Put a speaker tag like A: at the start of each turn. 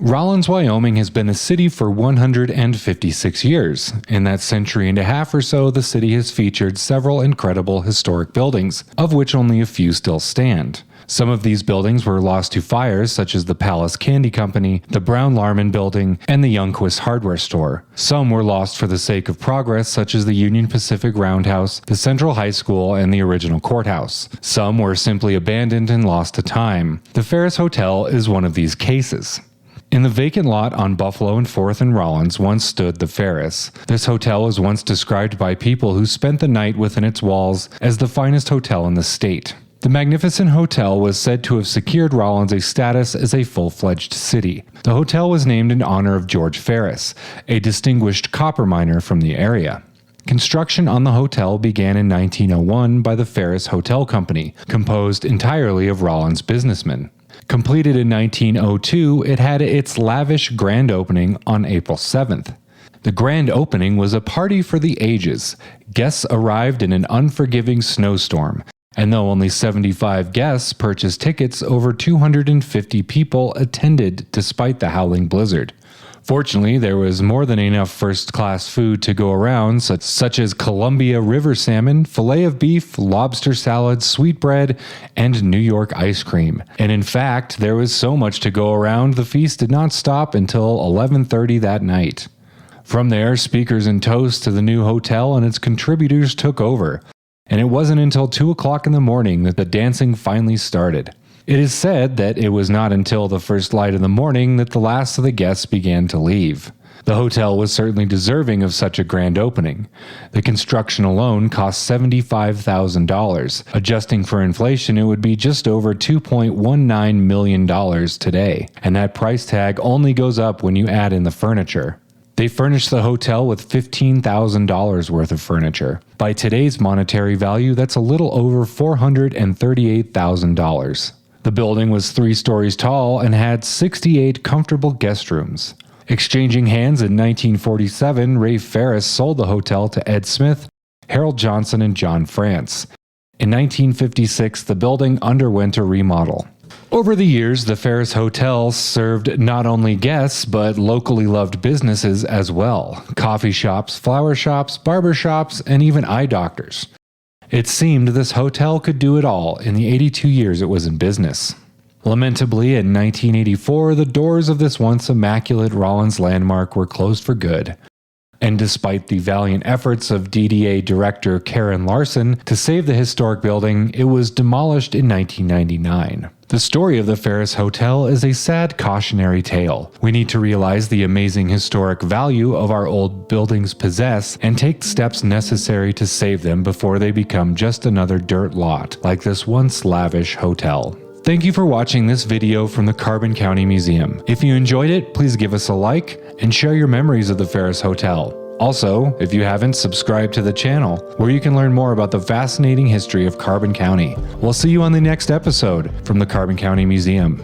A: Rawlins, Wyoming has been a city for 156 years. In that century and a half or so, the city has featured several incredible historic buildings, of which only a few still stand. Some of these buildings were lost to fires, such as the Palace Candy Company, the Brown-Larman Building, and the Youngquist Hardware Store. Some were lost for the sake of progress, such as the Union Pacific Roundhouse, the Central High School, and the original courthouse. Some were simply abandoned and lost to time. The Ferris Hotel is one of these cases. In the vacant lot on Buffalo and 4th and Rawlins once stood the Ferris. This hotel was once described by people who spent the night within its walls as the finest hotel in the state. The magnificent hotel was said to have secured Rawlins a status as a full-fledged city. The hotel was named in honor of George Ferris, a distinguished copper miner from the area. Construction on the hotel began in 1901 by the Ferris Hotel Company, composed entirely of Rawlins businessmen. Completed in 1902, it had its lavish grand opening on April 7th. The grand opening was a party for the ages. Guests arrived in an unforgiving snowstorm, and though only 75 guests purchased tickets, over 250 people attended despite the howling blizzard. Fortunately, there was more than enough first-class food to go around, such as Columbia River salmon, filet of beef, lobster salad, sweetbread, and New York ice cream. And in fact, there was so much to go around, the feast did not stop until 11:30 that night. From there, speakers and toasts to the new hotel and its contributors took over, and it wasn't until 2 o'clock in the morning that the dancing finally started. It is said that it was not until the first light in the morning that the last of the guests began to leave. The hotel was certainly deserving of such a grand opening. The construction alone cost $75,000. Adjusting for inflation, it would be just over $2.19 million today, and that price tag only goes up when you add in the furniture. They furnished the hotel with $15,000 worth of furniture. By today's monetary value, that's a little over $438,000. The building was 3 stories tall and had 68 comfortable guest rooms. Exchanging hands in 1947, Ray Ferris sold the hotel to Ed Smith, Harold Johnson, and John France. In 1956, the building underwent a remodel. Over the years, the Ferris Hotel served not only guests, but locally loved businesses as well. Coffee shops, flower shops, barber shops, and even eye doctors. It seemed this hotel could do it all in the 82 years it was in business. Lamentably, in 1984, the doors of this once immaculate Rawlins landmark were closed for good. And despite the valiant efforts of DDA director Karen Larson to save the historic building, it was demolished in 1999. The story of the Ferris Hotel is a sad cautionary tale. We need to realize the amazing historic value of our old buildings possess and take steps necessary to save them before they become just another dirt lot, like this once lavish hotel. Thank you for watching this video from the Carbon County Museum. If you enjoyed it, please give us a like and share your memories of the Ferris Hotel. Also, if you haven't, subscribe to the channel, where you can learn more about the fascinating history of Carbon County. We'll see you on the next episode from the Carbon County Museum.